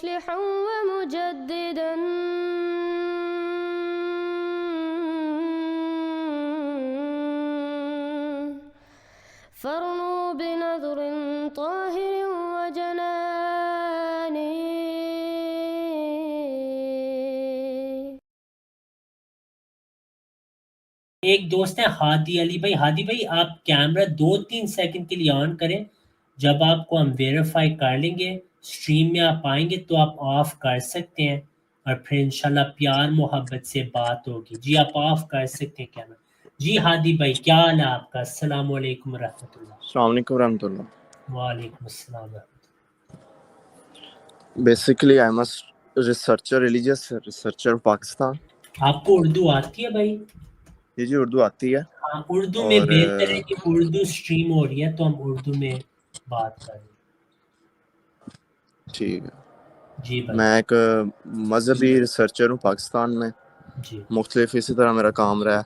مصلحا ومجددا فارنوا بنظر طاهر وجنان. ایک دوست ہیں ہادی علی بھائی. ہادی بھائی آپ کیمرہ 2-3 سیکنڈ کے لیے آن کریں. جب آپ کو ہم ویریفائی کر لیں گے اسٹریم میں آپ آئیں گے تو آپ آف کر سکتے ہیں اور پھر انشاءاللہ پیار محبت سے بات ہوگی. جی آپ آف کر سکتے ہیں کیمرہ. جی ہادی بھائی کیا حال ہے آپ کا؟ السلام علیکم ورحمۃ اللہ. السلام علیکم ورحمۃ اللہ. وعلیکم السلام ورحمۃ basically I am researcher, religious researcher Pakistan. اللہ. آپ کو اردو آتی ہے بھائی؟ جی جی اردو آتی ہے. ہاں اردو میں بہتر ہے کہ اردو اسٹریم ہو رہی ہے تو ہم اردو میں بات کر رہے ہیں. ٹھیک ہے. جی بھائی. میں ایک مذہبی ریسرچر ہوں پاکستان میں. جی مختلف اسی طرح میرا کام رہا ہے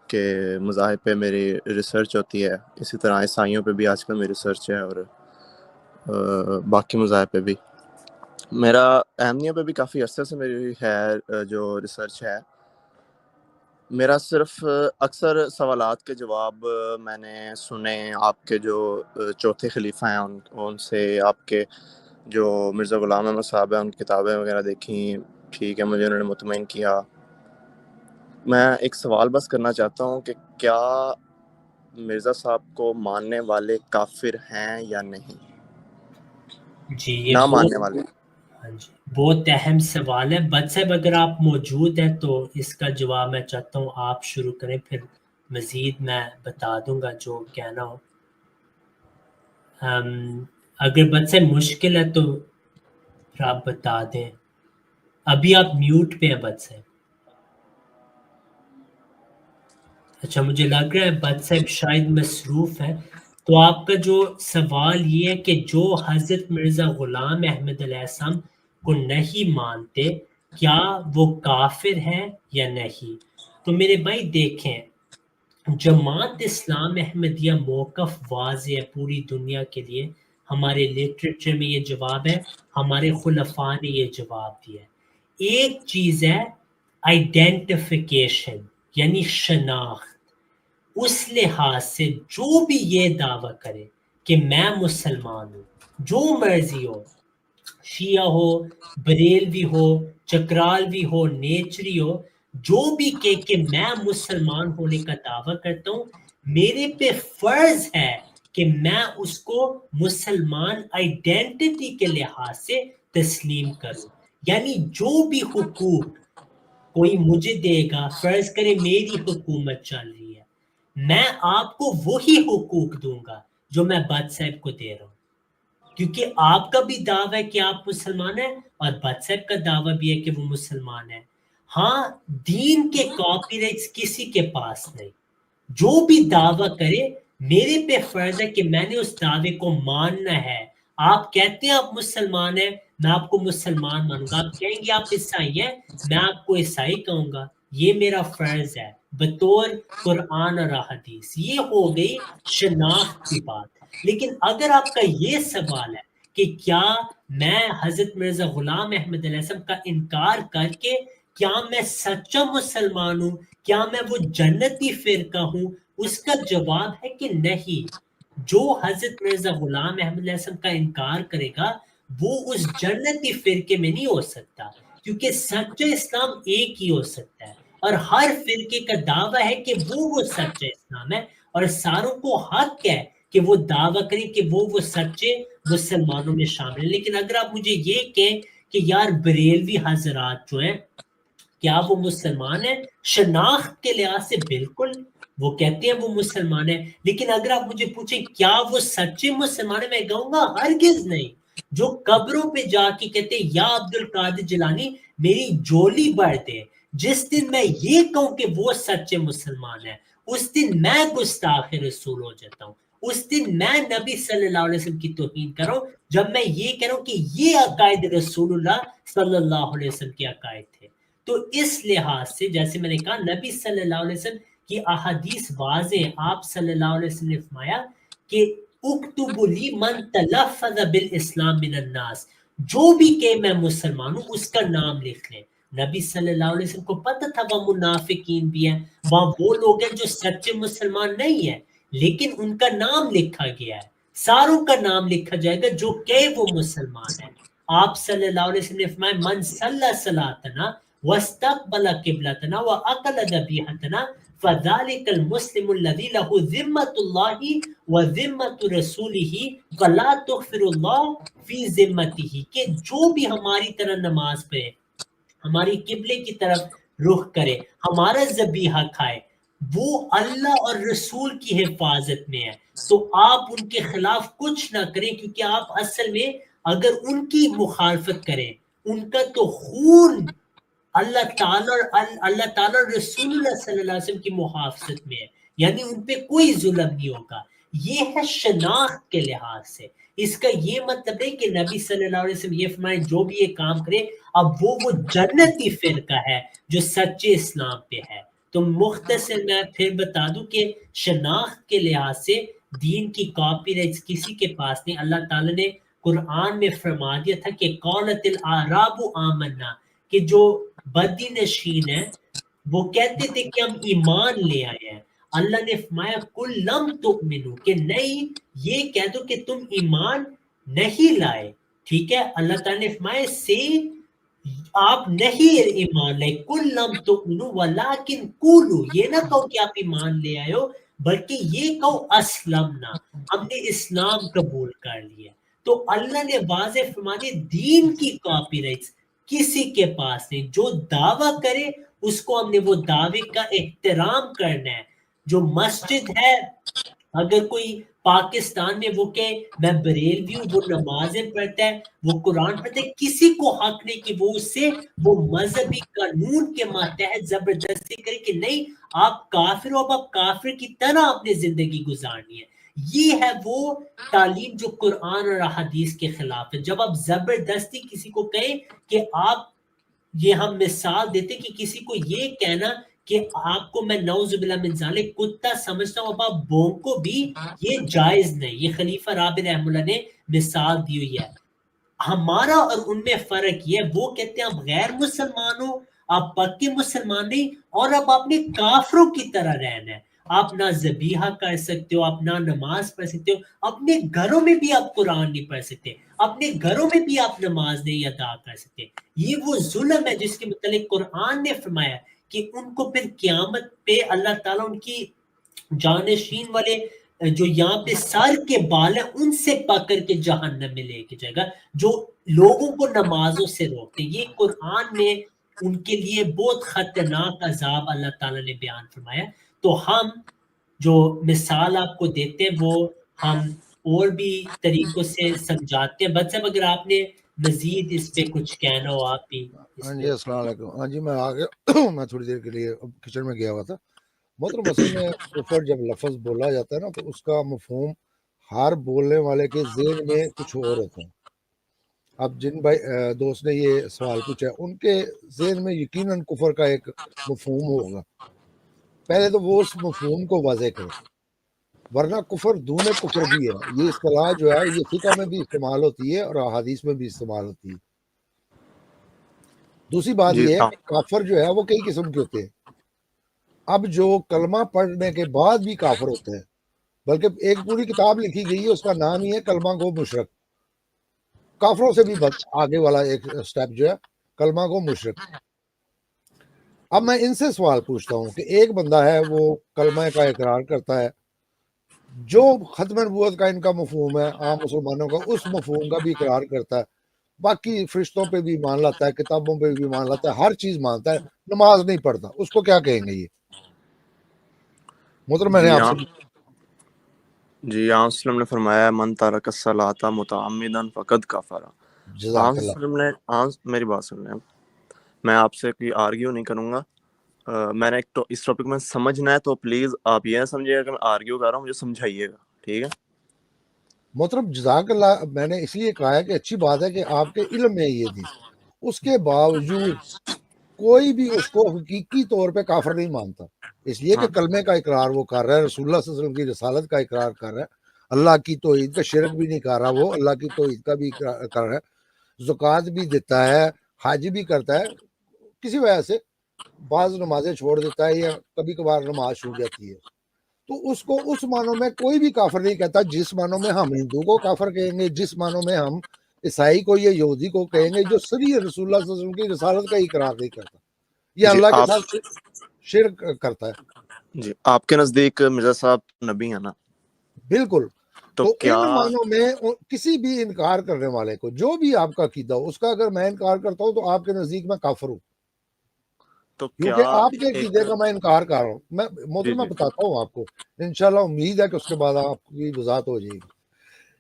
کہ مذاہب پہ میری ریسرچ ہوتی ہے. اسی طرح عیسائیوں پہ بھی آج کل میری ریسرچ ہے اور باقی مذاہب پہ بھی. میرا اہمیہ پہ بھی کافی عرصے سے میری ہے جو ریسرچ ہے. میرا صرف اکثر سوالات کے جواب میں نے سنے آپ کے جو چوتھے خلیفہ ہیں ان سے, آپ کے جو مرزا غلام احمد صاحب ہیں ان کی کتابیں وغیرہ دیکھیں. ٹھیک ہے, مجھے انہوں نے مطمئن کیا. میں ایک سوال بس کرنا چاہتا ہوں کہ کیا مرزا صاحب کو ماننے والے کافر ہیں یا نہیں؟ جی یہ نہ ماننے والے. ہاں جی بہت اہم سوال ہے. بد صاحب اگر آپ موجود ہیں تو اس کا جواب میں چاہتا ہوں آپ شروع کریں, پھر مزید میں بتا دوں گا جو کہنا ہو. اگر بد صاحب مشکل ہے تو پھر آپ بتا دیں. ابھی آپ میوٹ پہ ہیں بد صاحب. اچھا مجھے لگ رہا ہے بد صاحب شاید مصروف ہے. تو آپ کا جو سوال یہ ہے کہ جو حضرت مرزا غلام احمد علیہ السلام کو نہیں مانتے کیا وہ کافر ہیں یا نہیں؟ تو میرے بھائی دیکھیں, جماعت اسلام احمدیہ موقف واضح ہے پوری دنیا کے لیے. ہمارے لٹریچر میں یہ جواب ہے, ہمارے خلفاء نے یہ جواب دیا ہے. ایک چیز ہے آئیڈینٹیفیکیشن یعنی شناخت. اس لحاظ سے جو بھی یہ دعویٰ کرے کہ میں مسلمان ہوں, جو مرضی ہو, شیعہ ہو, بریلوی ہو, چکرالوی ہو, نیچری ہو, جو بھی کہ میں مسلمان ہونے کا دعویٰ کرتا ہوں, میرے پہ فرض ہے کہ میں اس کو مسلمان آئیڈینٹی کے لحاظ سے تسلیم کروں. یعنی جو بھی حقوق کوئی مجھے دے گا, فرض کرے میری حکومت چل رہی ہے, میں آپ کو وہی حقوق دوں گا جو میں بد صاحب کو دے رہا ہوں, کیونکہ آپ کا بھی دعویٰ ہے کہ آپ مسلمان ہیں اور بد صاحب کا دعویٰ بھی ہے کہ وہ مسلمان ہیں. ہاں دین کے کاپی رائٹس کسی کے پاس نہیں. جو بھی دعویٰ کرے میرے پہ فرض ہے کہ میں نے اس دعوے کو ماننا ہے. آپ کہتے ہیں آپ مسلمان ہیں, میں آپ کو مسلمان مانوں گا. آپ کہیں گے آپ عیسائی ہیں, میں آپ کو عیسائی کہوں گا. یہ میرا فرض ہے بطور قرآن اور حدیث. یہ ہو گئی شناخت کی بات. لیکن اگر آپ کا یہ سوال ہے کہ کیا میں حضرت مرزا غلام احمد علیہ السلام کا انکار کر کے کیا میں سچا مسلمان ہوں, کیا میں وہ جنتی فرقہ ہوں, اس کا جواب ہے کہ نہیں. جو حضرت مرزا غلام احمد علیہ السلام کا انکار کرے گا وہ اس جنتی فرقے میں نہیں ہو سکتا, کیونکہ سچا اسلام ایک ہی ہو سکتا ہے اور ہر فرقے کا دعویٰ ہے کہ وہ سچا اسلام ہے, اور ساروں کو حق ہے کہ وہ دعویٰ کریں کہ وہ سچے مسلمانوں میں شامل ہیں. لیکن اگر آپ مجھے یہ کہیں کہ یار بریلوی حضرات جو ہیں کیا وہ مسلمان ہیں, شناخت کے لحاظ سے بالکل وہ کہتے ہیں وہ مسلمان ہیں, لیکن اگر آپ مجھے پوچھیں کیا وہ سچے مسلمان ہیں, میں کہوں گا ہرگز نہیں. جو قبروں پہ جا کے کہتے ہیں یا عبد القادر جیلانی میری جولی بھر دے, جس دن میں یہ کہوں کہ وہ سچے مسلمان ہیں اس دن میں گستاخ رسول ہو جاتا ہوں. اس دن میں نبی صلی اللہ علیہ وسلم کی توہین کر رہا ہوں جب میں یہ کہہ رہا ہوں کہ یہ عقائد رسول اللہ صلی اللہ علیہ وسلم کے عقائد تھے. تو اس لحاظ سے جیسے میں نے کہا نبی صلی اللہ علیہ وسلم کی احادیث واضح. آپ صلی اللہ علیہ وسلم نے فرمایا کہ اکتب لی من تلفظ بالاسلام من الناس, جو بھی کہ میں مسلمان ہوں اس کا نام لکھ لیں. نبی صلی اللہ علیہ وسلم کو پتہ تھا وہ منافقین بھی ہیں, وہاں وہ لوگ ہیں جو سچے مسلمان نہیں ہیں, لیکن ان کا نام لکھا گیا ہے. ساروں کا نام لکھا جائے گا جو کہ وہ مسلمان ہیں. آپ صلی اللہ علیہ وسلم نے فرمایا من صلی صلاتنا واستقبل قبلتنا واکل ذبیحتنا فذلك المسلم الذي له ذمة الله وذمة رسوله ولا تغفر الله في ذمته, کہ جو بھی ہماری طرح نماز پڑھے, ہماری قبلے کی طرف رخ کرے, ہمارا ذبیحہ کھائے, وہ اللہ اور رسول کی حفاظت میں ہے, تو آپ ان کے خلاف کچھ نہ کریں, کیونکہ آپ اصل میں اگر ان کی مخالفت کریں, ان کا تو خون اللہ تعالیٰ اور رسول اللہ صلی اللہ علیہ وسلم کی محافظت میں ہے, یعنی ان پہ کوئی ظلم نہیں ہوگا. یہ ہے شناخت کے لحاظ سے. اس کا یہ مطلب ہے کہ نبی صلی اللہ علیہ وسلم یہ فرمائے جو بھی یہ کام کرے اب وہ جنتی فرقہ ہے جو سچے اسلام پہ ہے. تو مختصر میں پھر بتا دوں کہ شناخت کے لحاظ سے دین کی کاپی رائٹس کسی کے پاس نہیں. اللہ تعالیٰ نے قرآن میں فرما دیا تھا کہ قولت الاعراب آمنا, کہ جو بدی نشین ہیں وہ کہتے تھے کہ ہم ایمان لے آئے ہیں. اللہ نے فرمایا کل لم تؤمنو, کہ نہیں یہ کہہ دو کہ تم ایمان نہیں لائے. ٹھیک ہے, اللہ تعالیٰ نے فرمایا سے آپ نہیں ایمان لائے, کل لم تؤمنو ولکن قولو, یہ نہ کہو کہ آپ ایمان لے آئے ہو, بلکہ یہ کہو اسلمنا, ہم نے اسلام قبول کر لیا. تو اللہ نے واضح فرما دیا دین کی کاپی رائٹس کسی کے پاس نہیں. جو دعویٰ کرے اس کو ہم نے وہ دعوے کا احترام کرنا ہے. جو مسجد ہے, اگر کوئی پاکستان میں وہ کہ میں بریلوی ہوں, وہ نمازیں پڑھتا ہے, وہ قرآن پڑھتا ہے, کسی کو حق نہیں کہ وہ اس سے وہ مذہبی قانون کے ماتحت زبردستی کرے کہ نہیں آپ کافر ہو, اب آپ کافر کی طرح اپنی زندگی گزارنی ہے. یہ ہے وہ تعلیم جو قرآن اور حدیث کے خلاف ہے. جب آپ زبردستی کسی کو کہیں کہ آپ, یہ ہم مثال دیتے کہ کسی کو یہ کہنا کہ آپ کو میں نعوذ باللہ من ذالک کتا سمجھتا ہوں, اب آپ بھونکو بھی, یہ جائز نہیں. یہ خلیفہ رابع رحمہ اللہ نے مثال دی ہوئی ہے. ہمارا اور ان میں فرق یہ ہے, وہ کہتے ہیں آپ غیر مسلمان ہو, آپ پکے مسلمان نہیں, اور اب آپ نے کافروں کی طرح رہنا ہے. آپ نہ ذبیحہ کر سکتے ہو, آپ نہ نماز پڑھ سکتے ہو, اپنے گھروں میں بھی آپ قرآن نہیں پڑھ سکتے, اپنے گھروں میں بھی آپ نماز نہیں ادا کر سکتے. یہ وہ ظلم ہے جس کے متعلق قرآن نے فرمایا کہ ان کو پھر قیامت پہ اللہ تعالیٰ ان کی جانشین والے جو یہاں پہ سر کے بال ہیں ان سے پکڑ کے جہنم میں لے کے جائے گا, جو لوگوں کو نمازوں سے روکتے. یہ قرآن میں ان کے لیے بہت خطرناک عذاب اللہ تعالیٰ نے بیان فرمایا. تو ہم جو مثال آپ کو دیتے ہیں وہ ہم اور بھی طریقوں سے سمجھاتے ہیں. بس اگر آپ نے مزید اس پہ کچھ کہنا ہو آپ بھی. ہاں جی السلام علیکم. ہاں جی میں آ گیا, میں تھوڑی دیر کے لیے کچن میں گیا ہوا تھا. محترم اصل میں کفر جب لفظ بولا جاتا ہے نا تو اس کا مفہوم ہر بولنے والے کے ذہن میں کچھ اور ہوتا ہے. اب جن بھائی دوست نے یہ سوال پوچھا ان کے ذہن میں یقیناً کفر کا ایک مفہوم ہوگا. پہلے تو وہ اس مفہوم کو واضح کرے, ورنہ کفر دون کفر بھی ہے. یہ اصطلاح جو ہے یہ فقہ میں بھی استعمال ہوتی ہے اور احادیث میں بھی استعمال ہوتی ہے. دوسری بات یہ ہے کہ کافر جو ہے وہ کئی قسم کے ہوتے ہیں. اب جو کلمہ پڑھنے کے بعد بھی کافر ہوتے ہیں, بلکہ ایک پوری کتاب لکھی گئی ہے اس کا نام ہی ہے کلمہ گو مشرک. کافروں سے بھی آگے والا ایک سٹیپ جو ہے کلمہ گو مشرک. اب میں ان سے سوال پوچھتا ہوں کہ ایک بندہ ہے وہ کلمہ کا اقرار کرتا ہے, جو ختم نبوت کا ان کا مفہوم ہے عام مسلمانوں کا, اس مفہوم کا بھی اقرار کرتا ہے, باقی فرشتوں پہ بھی مان لاتا ہے, کتابوں پہ بھی مان لاتا ہے, ہر چیز مانتا ہے, نماز نہیں پڑھتا, اس کو کیا کہیں گے؟ یہ محترم میں نے آپ سے جی یہاں وسلم نے فرمایا من ترک الصلاۃ متعمدا فقد کفر. جزاک اللہ. میری بات سن لیں, میں آپ سے کوئی آرگیو نہیں کروں گا. میں نے اس ٹاپک میں سمجھنا ہے تو پلیز آپ یہ سمجھیے گا کہ میں آرگیو کر رہا ہوں, مجھے سمجھائیے گا, ٹھیک ہے؟ محترم جزاک اللہ. میں نے اس لیے کہا ہے کہ اچھی بات ہے کہ آپ کے علم میں یہ تھی, اس کے باوجود کوئی بھی اس کو حقیقی طور پہ کافر نہیں مانتا, اس لیے کہ کلمے کا اقرار وہ کر رہا ہے, رسول اللہ صلی اللہ علیہ وسلم کی رسالت کا اقرار کر رہا ہے, اللہ کی توحید کا شرک بھی نہیں کر رہا, وہ اللہ کی توحید کا بھی کر رہا ہے. زکوٰۃ بھی دیتا ہے, حج بھی کرتا ہے, کسی وجہ سے بعض نمازیں چھوڑ دیتا ہے یا کبھی کبھار نماز چھوٹ جاتی ہے, تو اس کو اس معنوں میں کوئی بھی کافر نہیں کہتا جس معنوں میں ہم ہندو کو کافر کہیں گے, جس معنوں میں ہم عیسائی کو یا یہودی کو کہیں گے جو صریح رسول اللہ صلی اللہ علیہ وسلم کی رسالت کا اقرار نہیں کرتا, یہ اللہ کے ساتھ شرک کرتا ہے. جی آپ کے نزدیک مرزا صاحب نبی ہیں نا؟ بالکل. تو تو کیا ان معنوں میں کسی بھی انکار کرنے والے کو, جو بھی آپ کا عقیدہ ہو, اس کا اگر میں انکار کرتا ہوں تو آپ کے نزدیک میں کافر ہوں, تو کیونکہ کیا آپ کے عقیدے کا میں انکار کر رہا ہوں. میں محترم میں جی بتاتا ہوں آپ کو, انشاءاللہ امید ہے کہ اس کے بعد آپ کی وضاحت ہو جائے گی.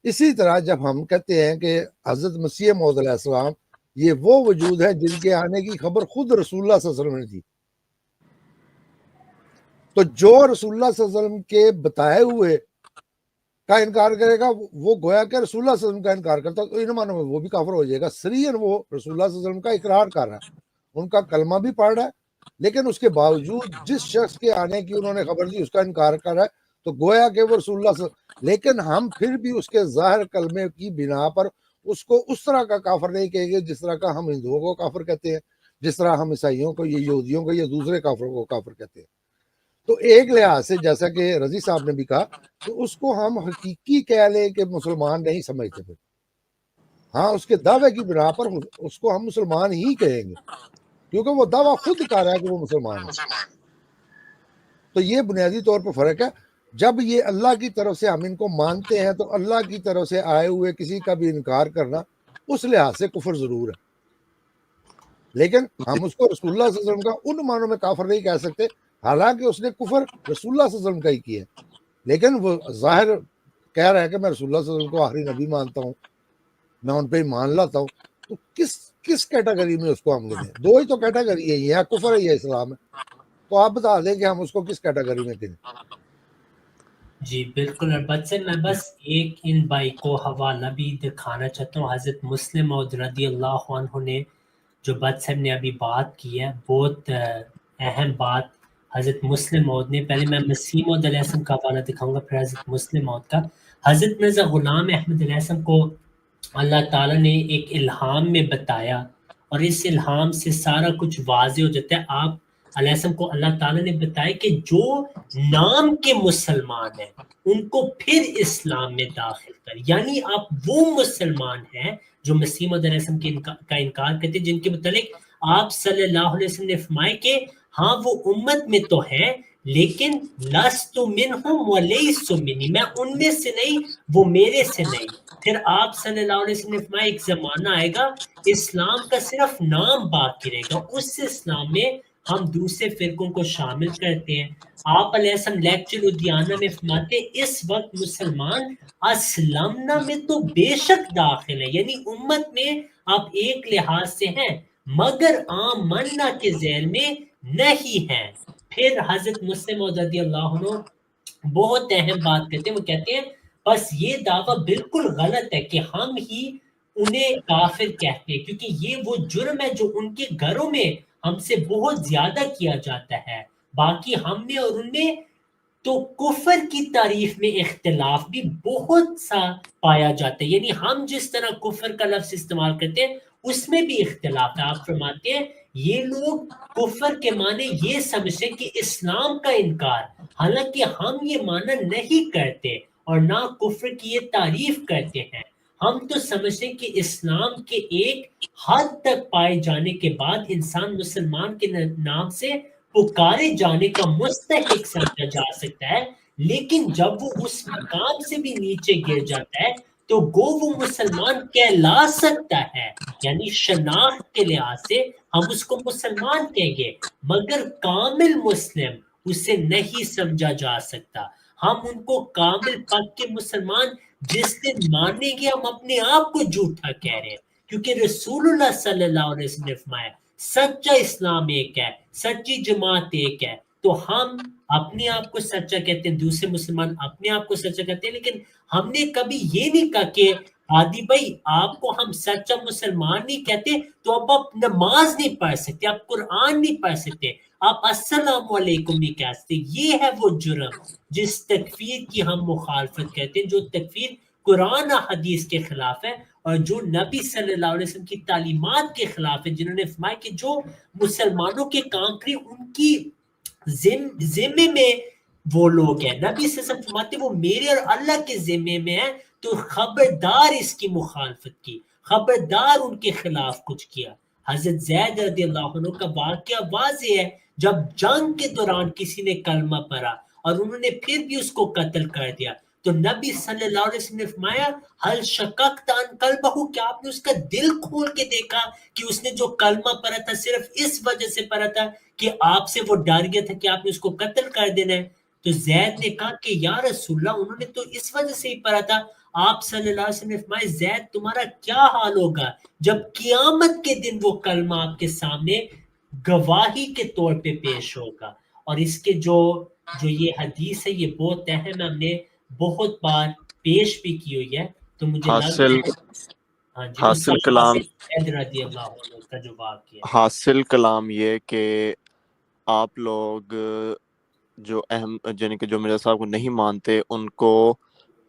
اسی طرح جب ہم کہتے ہیں کہ حضرت مسیح موعود علیہ السلام یہ وہ وجود ہے جن کے آنے کی خبر خود رسول اللہ صلی اللہ علیہ وسلم نے دی, تو جو رسول اللہ صلی اللہ علیہ وسلم کے بتائے ہوئے کا انکار کرے گا وہ گویا کہ رسول اللہ صلی اللہ علیہ وسلم کا انکار کرتا, تو ان معنوں میں وہ بھی کافر ہو جائے گا. سریعاً وہ رسول اللہ صلی اللہ علیہ وسلم کا اقرار کر رہا ہے, ان کا کلمہ بھی پڑھ رہا ہے, لیکن اس کے باوجود جس شخص کے آنے کی انہوں نے خبر دی اس کا انکار کر رہا ہے, تو گویا کہ وہ رسول اللہ صلی اللہ علیہ وسلم, لیکن ہم پھر بھی اس کے ظاہر کلمے کی بنا پر اس کو اس طرح کا کافر نہیں کہیں گے جس طرح کا ہم ہندوؤں کو کافر کہتے ہیں, جس طرح ہم عیسائیوں کو یا یہودیوں کو یا دوسرے کافروں کو کافر کہتے ہیں. تو ایک لحاظ سے جیسا کہ رضی صاحب نے بھی کہا, تو اس کو ہم حقیقی کہہ لیں کہ مسلمان نہیں سمجھتے پھر, ہاں اس کے دعوے کی بنا پر اس کو ہم مسلمان ہی کہیں گے, کیونکہ وہ دعویٰ خود کر رہا ہے کہ وہ مسلمان ہے. تو یہ بنیادی طور پر فرق ہے. جب یہ اللہ کی طرف سے ہم ان کو مانتے ہیں تو اللہ کی طرف سے آئے ہوئے کسی کا بھی انکار کرنا اس لحاظ سے کفر ضرور ہے, لیکن ہم اس کو رسول اللہ صلی اللہ علیہ وسلم کا ان معنوں میں کافر نہیں کہہ سکتے, حالانکہ اس نے کفر رسول اللہ صلی اللہ علیہ وسلم کا ہی کیا, لیکن وہ ظاہر کہہ رہا ہے کہ میں رسول اللہ صلی اللہ علیہ وسلم کو آخری نبی مانتا ہوں, میں ان پہ ہی مان لاتا ہوں. تو کس کیٹیگری میں اس کو ہم گنے؟ دو ہی تو کیٹیگری ہے, یا کفر ہے یا اسلام ہے. تو آپ بتا دیں کہ ہم اس کو کس کیٹیگری میں گنے. جی بالکل. اور بچے میں بس ایک ان بھائی کو حوالہ بھی دکھانا چاہتا ہوں. حضرت مسلم موعود رضی اللہ عنہ نے جو بچ صاحب نے ابھی بات کی ہے, بہت اہم بات حضرت مسلم موعود نے, پہلے میں مسیح موعود علیہ السلام کا حوالہ دکھاؤں گا پھر حضرت مسلم موعود کا. حضرت مرزا غلام احمد علیہ السلام کو اللہ تعالیٰ نے ایک الہام میں بتایا, اور اس الہام سے سارا کچھ واضح ہو جاتا ہے. آپ علیہ السلام کو اللہ تعالیٰ نے بتایا کہ جو نام کے مسلمان ہیں ان کو پھر اسلام میں داخل کر, یعنی آپ وہ مسلمان ہیں جو مسیح موعود علیہ السلام کا انکار کرتے ہیں, جن کے متعلق آپ صلی اللہ علیہ وسلم نے فرمایا کہ ہاں وہ امت میں تو ہے لیکن لست منہم ولیس منی, میں ان میں سے نہیں وہ میرے سے نہیں. پھر آپ صلی اللہ علیہ وسلم نے فرمایا ایک زمانہ آئے گا اسلام کا صرف نام باقی رہے گا, اس اسلام میں ہم دوسرے فرقوں کو شامل کرتے ہیں. آپ علیہ السلام لیکچر ادیانہ میں فرماتے اس وقت مسلمان اسلمنا میں تو بے شک داخل ہے, یعنی امت میں آپ ایک لحاظ سے ہیں مگر آمنا کے ذیل میں نہیں ہیں. پھر حضرت مسلم موعود رضی اللہ عنہ بہت اہم بات کرتے ہیں, وہ کہتے ہیں بس یہ دعویٰ بالکل غلط ہے کہ ہم ہی انہیں کافر کہتے ہیں, کیونکہ یہ وہ جرم ہے جو ان کے گھروں میں ہم سے بہت زیادہ کیا جاتا ہے, باقی ہم نے اور ان میں تو کفر کی تعریف میں اختلاف بھی بہت سا پایا جاتا ہے, یعنی ہم جس طرح کفر کا لفظ استعمال کرتے ہیں اس میں بھی اختلاف ہے. آپ فرماتے ہیں یہ لوگ کفر کے معنی یہ سمجھتے ہیں کہ اسلام کا انکار, حالانکہ ہم یہ معنی نہیں کرتے اور نہ کفر کی یہ تعریف کرتے ہیں. ہم تو سمجھتے ہیں کہ اسلام کے ایک حد تک پائے جانے کے بعد انسان مسلمان کے نام سے پکارے جانے کا مستحق سمجھا جا سکتا ہے, لیکن جب وہ اس مقام سے بھی نیچے گر جاتا ہے تو گو وہ مسلمان کہلا سکتا ہے, یعنی شناخت کے لحاظ سے ہم اس کو مسلمان کہیں گے مگر کامل مسلم اسے نہیں سمجھا جا سکتا. ہم ان کو کامل پکے مسلمان جس دن مانیں گے ہم اپنے آپ کو جھوٹا کہہ رہے ہیں, کیونکہ رسول اللہ صلی اللہ علیہ وسلم نے فرمایا سچا اسلام ایک ہے, سچی جماعت ایک ہے. تو ہم اپنے آپ کو سچا کہتے ہیں, دوسرے مسلمان اپنے آپ کو سچا کہتے ہیں, لیکن ہم نے کبھی یہ نہیں کہا کہ عادی بھائی آپ کو ہم سچا مسلمان نہیں کہتے تو اب آپ نماز نہیں پڑھ سکتے, آپ قرآن نہیں پڑھ سکتے, آپ السلام علیکم نہیں کہہ سکتے. یہ ہے وہ جرم جس تکفیر کی ہم مخالفت کرتے ہیں, جو تکفیر قرآن و حدیث کے خلاف ہے, اور جو نبی صلی اللہ علیہ وسلم کی تعلیمات کے خلاف ہے، جنہوں نے فرمایا کہ جو مسلمانوں کے کام کرے ان کی ذمے میں وہ لوگ ہیں، نبی صلی اللہ علیہ وسلم فرماتے وہ میرے اور اللہ کے ذمے میں ہیں، تو خبردار اس کی مخالفت کی، خبردار ان کے خلاف کچھ کیا۔ حضرت زید رضی اللہ عنہ کا واقعہ واضح ہے، جب جنگ کے دوران کسی نے کلمہ پڑھا اور انہوں نے پھر بھی اس کو قتل کر دیا، تو نبی صلی اللہ علیہ وسلم نے فرمایا حل شککت عن قلبہ، کہ آپ نے اس کا دل کھول کے دیکھا کہ اس نے جو کلمہ پڑھا تھا صرف اس وجہ سے پڑھا تھا کہ آپ سے وہ ڈر گیا تھا کہ آپ نے اس کو قتل کر دینا ہے؟ تو زید نے کہا کہ یا رسول اللہ انہوں نے تو اس وجہ سے ہی پڑھا تھا۔ آپ صلی اللہ علیہ وسلم نے فرمایا زید تمہارا کیا حال ہوگا جب قیامت کے دن وہ کلمہ آپ کے سامنے گواہی کے طور پہ پیش ہوگا۔ اور اس کے جو یہ حدیث ہے یہ بہت اہم ہے، ہم نے بہت بار پیش بھی کی ہوئی ہے، تو مجھے حاصل کلام رضی اللہ عنہ کا جو واقعہ ہے، حاصل کلام یہ کہ آپ لوگ جو اہم یعنی کہ جو مرزا صاحب کو نہیں مانتے ان کو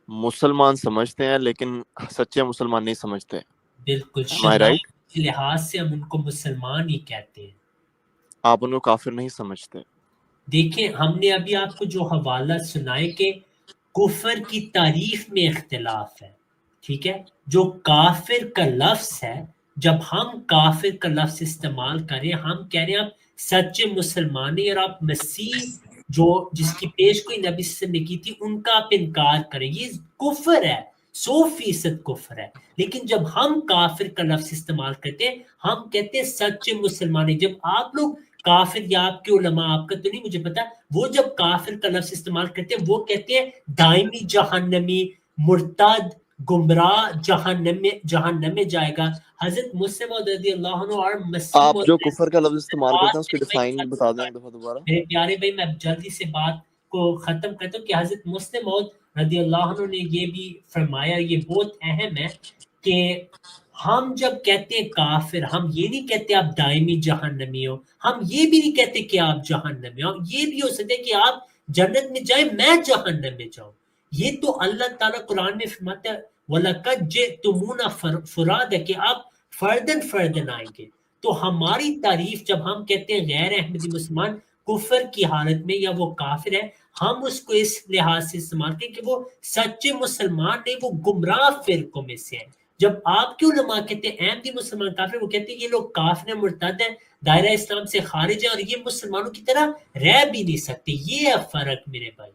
مسلمان سمجھتے ہیں لیکن سچے مسلمان نہیں سمجھتے۔ بالکل رائٹ، اس لحاظ سے ہم ان کو مسلمان ہی کہتے ہیں، آپ ان کو کافر نہیں سمجھتے۔ دیکھیں ہم نے ابھی آپ کو جو حوالہ سنائے کہ کفر کی تعریف میں اختلاف ہے، ٹھیک ہے، جو کافر کا لفظ ہے، جب ہم کافر کا لفظ استعمال کریں ہم کہہ رہے ہیں آپ سچے مسلمان ہیں، اور آپ مسیح جو جس کی پیش کوئی نبی صلی اللہ علیہ وسلم نے کی تھی ان کا آپ انکار کریں، یہ کفر ہے، 100% کفر ہے۔ لیکن جب ہم کافر کا لفظ استعمال کرتے ہیں ہم کہتے ہیں سچے مسلمان ہیں۔ جب آپ لوگ کافر یا آپ کے علماء، آپ کا تو نہیں مجھے پتا، وہ جب کافر کا لفظ استعمال کرتے ہیں وہ کہتے ہیں دائمی جہنمی، مرتد، گمراہ، جہنم میں جائے گا۔ حضرت مسلم رضی اللہ عنہ اور مسیح آپ جو کفر کا لفظ استعمال کرتے ہیں اس کی ڈیفائن بتا دیں ایک دفعہ دوبارہ۔ میرے پیارے بھائی میں جلدی سے بات کو ختم کرتا ہوں کہ حضرت مسلم رضی اللہ عنہ نے یہ بھی فرمایا، یہ بہت اہم ہے کہ ہم جب کہتے ہیں کافر ہم یہ نہیں کہتے آپ دائمی جہنمی ہو، ہم یہ بھی نہیں کہتے کہ آپ جہنمی ہو، یہ بھی ہو سکتا ہے کہ آپ جنت میں جائیں میں جہنم میں جاؤں۔ یہ تو اللہ تعالیٰ قرآن میں فرماتا ہے وَلَقَدْ جِئْتُمُونَا فُرَادًا، کہ آپ فردن آئیں گے۔ تو ہماری تعریف جب ہم کہتے ہیں غیر احمدی مسلمان کفر کی حالت میں یا وہ کافر ہے، ہم اس کو اس لحاظ سے استعمال کریں کہ وہ سچے مسلمان نہیں، وہ گمراہ فرقوں میں سے ہیں۔ جب آپ کے علماء کہتے ہیں احمدی مسلمان کافر، وہ کہتے ہیں یہ لوگ کافر ہیں، مرتد ہیں، دائرہ اسلام سے خارج ہیں، اور یہ مسلمانوں کی طرح رہ بھی نہیں سکتے۔ یہ ہے فرق میرے بھائی۔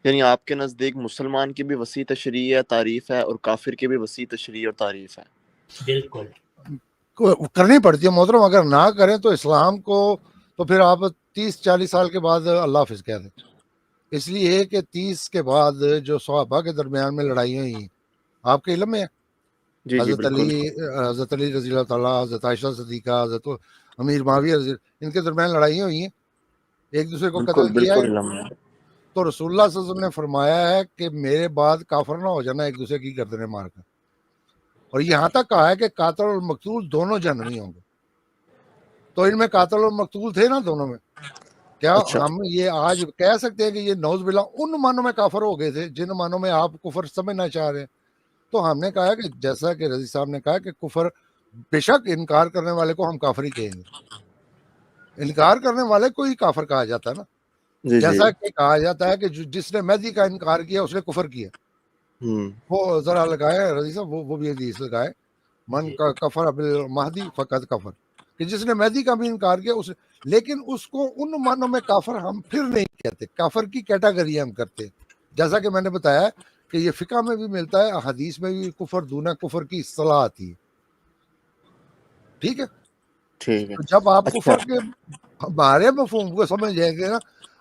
یعنی آپ کے نزدیک مسلمان کی بھی وسیع تشریح ہے، تعریف ہے، اور کافر کی بھی وسیع تشریح اور تعریف ہے۔ بالکل کرنی پڑتی ہے محترم، اگر نہ کریں تو اسلام کو تو پھر آپ 30-40 سال کے بعد اللہ حافظ کہہ دیں۔ اس لیے کہ 30 کے بعد جو صحابہ کے درمیان میں لڑائیاں ہوئی آپ کے علم میں ہے، حضرت علی رضی اللہ تعالیٰ، حضرت عائشہ صدیقہ، حضرت امیر معاویہ رضی اللہ، ان کے درمیان لڑائیاں ہوئی ہیں، ایک دوسرے کو قتل کیا ہے۔ تو رسول اللہ صلی اللہ علیہ وسلم نے فرمایا ہے کہ میرے بعد کافر نہ ہو جانا ایک دوسرے کی گردنیں مار کر، اور یہاں تک کہا ہے کہ قاتل اور مقتول دونوں جہنمی ہوں گے۔ تو ان میں قاتل اور مقتول تھے نا دونوں میں، کیا ہم یہ آج کہہ سکتے ہیں کہ یہ نعوذ باللہ ان معنوں میں کافر ہو گئے تھے جن معنوں میں آپ کفر سمجھنا چاہ رہے ہیں؟ تو ہم نے کہا کہ جیسا کہ رضی صاحب نے کہا کہ کفر بے شک انکار کرنے والے کو ہم کافر ہی کہیں گے، انکار کرنے والے کو ہی کافر کہا جاتا ہے نا، جیسا کہ کہا جاتا ہے کہ جس نے مہدی کا انکار کیا اس نے کفر کیا۔ وہ ذرا لگائے رضی صاحب، وہ بھی حدیث لگائے، من کا کفر بالمہدی فقط کفر، کہ جس نے مہدی کا بھی انکار کیا اس، لیکن اس کو ان معنوں میں کافر ہم پھر نہیں کہتے، کافر کی کیٹاگری ہم کرتے، جیسا کہ میں نے بتایا کہ یہ فقہ میں بھی ملتا ہے، حدیث میں بھی کفر دونہ کفر کی اصطلاح آتی ہے، ٹھیک ہے۔ جب آپ کفر کے ہمارے مفہوم کو سمجھ جائیں گے نا،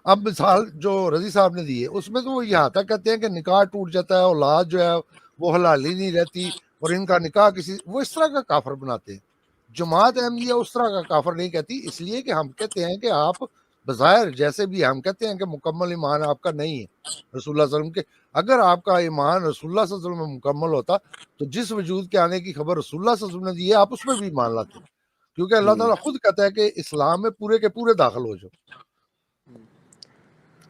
اب مثال جو رضی صاحب نے دی ہے اس میں تو وہ یہاں تک کہتے ہیں کہ نکاح ٹوٹ جاتا ہے، اولاد جو ہے وہ حلالی نہیں رہتی، اور ان کا نکاح کسی وہ اس طرح کا کافر بناتے ہیں۔ جماعت احمدیہ اس طرح کا کافر نہیں کہتی، اس لیے کہ ہم کہتے ہیں کہ آپ بظاہر جیسے بھی ہم کہتے ہیں کہ مکمل ایمان آپ کا نہیں ہے رسول اللہ صلی اللہ علیہ وسلم کے، اگر آپ کا ایمان رسول اللہ صلی اللہ علیہ وسلم میں مکمل ہوتا تو جس وجود کے آنے کی خبر رسول اللہ صلی اللہ علیہ وسلم نے دی ہے آپ اس میں بھی ایمان لاتے، کیونکہ اللہ تعالیٰ خود کہتا ہے کہ اسلام میں پورے کے پورے داخل ہو جاؤ۔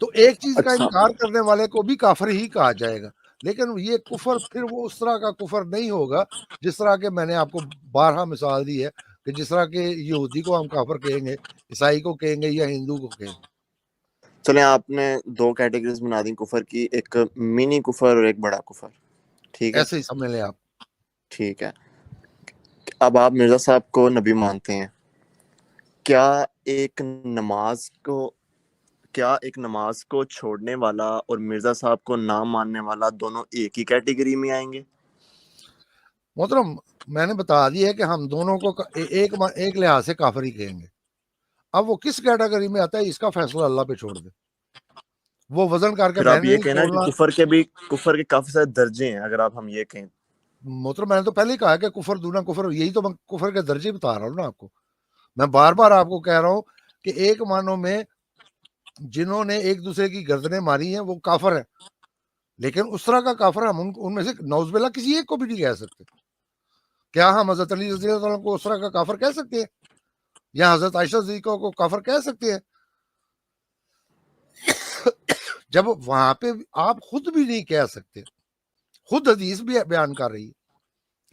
تو ایک چیز کا انکار کرنے والے کو بھی کافر ہی کہا جائے گا، لیکن یہ کفر پھر وہ اس طرح کا کفر نہیں ہوگا جس طرح کہ میں نے آپ کو بارہا مثال دی ہے کہ جس طرح کہ یہودی کو ہم کافر کہیں گے, عیسائی کو کہیں گے یا ہندو کو کہیں گے. چلیں آپ نے 2 کیٹیگریز بنا دی کفر کی, ایک منی کفر اور ایک بڑا کفر, ٹھیک ہے, ایسے ہی سمجھ لیں آپ. ٹھیک ہے. اب آپ مرزا صاحب کو نبی مانتے ہیں, کیا ایک نماز کو چھوڑنے والا اور مرزا صاحب کو نہ ماننے والا دونوں ایک ہی کیٹیگری میں آئیں گے؟ محترم میں نے بتا دیا ہے کہ ہم دونوں کو ایک لحاظ سے کافر ہی کہیں گے. اب وہ کس کیٹیگری میں آتا ہے اس کا فیصلہ اللہ پہ چھوڑ دے. وہ وزن کر کے پھر میں آپ نے یہ نہیں کہنا تولنا. کہ کفر کے کافی سارے درجے ہیں, اگر آپ ہم یہ کہیں. محترم میں نے تو پہلے ہی کہا کہ کفر دونا کفر, یہی تو میں کفر کے درجے بتا رہا ہوں نا آپ کو. میں بار بار آپ کو کہہ رہا ہوں کہ ایک معنوں میں جنہوں نے ایک دوسرے کی گردنیں ماری ہیں وہ کافر ہیں, لیکن اس طرح کا کافر ہم ان میں سے نعوذ باللہ کسی ایک کو بھی نہیں کہہ سکتے. کیا ہم حضرت علی رضی اللہ عنہ کو اس طرح کا کافر کہہ سکتے ہیں, یا حضرت عائشہ صدیقہ کو کافر کہہ سکتے ہیں؟ جب وہاں پہ آپ خود بھی نہیں کہہ سکتے. خود حدیث بھی بیان کر رہی ہے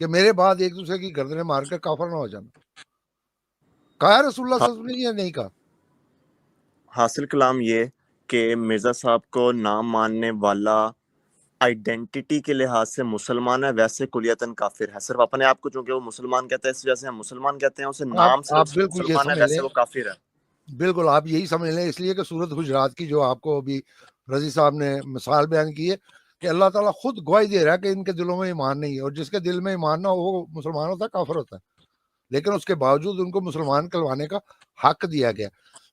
کہ میرے بعد ایک دوسرے کی گردنیں مار کر کافر نہ ہو جانا. کہا رسول اللہ صلی اللہ علیہ وسلم نے یا نہیں کہا؟ حاصل کلام یہ کہ مرزا صاحب کو نہ ماننے والا آئیڈینٹی کے لحاظ سے مسلمان ہے, ویسے کلیتاً کافر ہے. صرف اپنے آپ کو چونکہ وہ مسلمان کہتا ہے اس وجہ سے ہم مسلمان کہتے ہیں, اسے نام سے آپ بالکل یہ مسلمان ہے, سمجھ ویسے لیں, وہ کافر ہے. بالکل آپ یہی سمجھ لیں, اس لیے کہ سورۃ حجرات کی جو آپ کو ابھی رضی صاحب نے مثال بیان کی ہے کہ اللہ تعالیٰ خود گواہی دے رہا ہے کہ ان کے دلوں میں ایمان نہیں ہے, اور جس کے دل میں ایمان نہ ہو وہ مسلمان ہوتا ہے, کافر ہوتا ہے, لیکن اس کے باوجود ان کو مسلمان کہلوانے کا حق دیا گیا.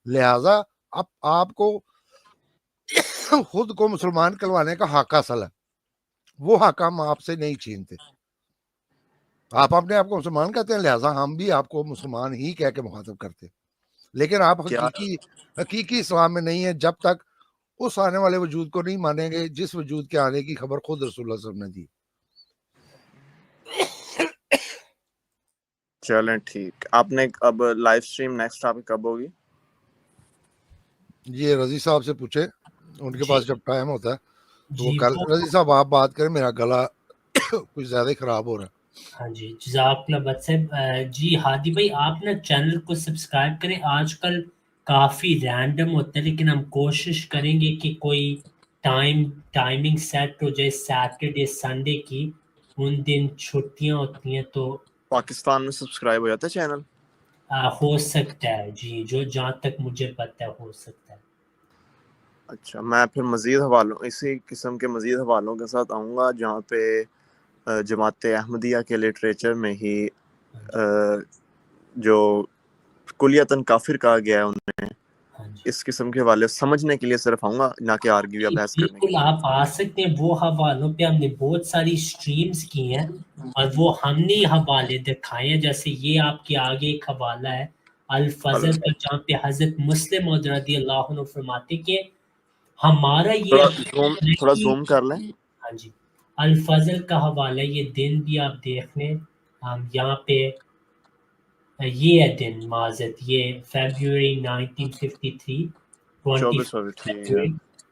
لہٰذا اب آپ کو خود کو مسلمان کہلوانے کا حق حاصل ہے, وہ حق ہم آپ سے نہیں چھینتے. آپ اپنے آپ کو مسلمان کہتے ہیں, لہٰذا ہم بھی آپ کو مسلمان ہی کہہ کے مخاطب کرتے ہیں, لیکن آپ حقیقی اسلام میں نہیں ہیں جب تک اس آنے والے وجود کو نہیں مانیں گے جس وجود کے آنے کی خبر خود رسول اللہ صلی اللہ علیہ وسلم نے دی. چلیں ٹھیک. آپ نے اب لائیو اسٹریم نیکسٹ ٹاپک کب ہوگی؟ یہ رضی صاحب سے پوچھے, ان کے پاس جب ٹائم ہوتا ہے تو وہ جی کل. رضی صاحب آپ بات کریں, میرا گلا کچھ زیادہ ہی خراب ہو رہا ہے. ہاں جی جزاک اللہ بت صاحب. جی ہادی بھائی آپ نا چینل کو سبسکرائب کریں. آج کل کافی رینڈم ہوتا ہے, لیکن ہم کوشش کریں گے کہ کوئی ٹائمنگ سیٹ ہو جائے سیٹرڈے سنڈے کی, ان دن چھٹیاں ہوتی ہیں تو پاکستان میں سبسکرائب ہو جاتا ہے چینل؟ ہو سکتا ہے جی, جو جہاں تک مجھے پتہ ہے ہو سکتا ہے. اچھا, میں پھر مزید حوالوں اسی قسم کے مزید حوالوں کے ساتھ آؤں گا جہاں پہ جماعت احمدیہ کے لٹریچر میں ہی جو کلیتاً کافر کہا گیا ہے انہیں, اس قسم کے حوالے سمجھنے کے لیے صرف آؤں گا, نہ کہ آرگیو یا بحث کرنے کے بالکل آپ آ سکتے ہیں. وہ حوالوں پہ ہم نے بہت ساری سٹریمز کی ہیں اور وہ ہم نے حوالے دکھائے ہیں. جیسے یہ آپ کے آگے ایک حوالہ ہے الفضل کا, جہاں پہ حضرت مسلم موعود رضی اللہ عنہ فرماتے کہ ہمارا یہ تھوڑا زوم کر لیں. ہاں جی, الفضل کا حوالہ, یہ دن بھی آپ دیکھ لیں. یہاں پہ یہ ہے دن معذرت, یہ فیبروری 1953 فیبروری.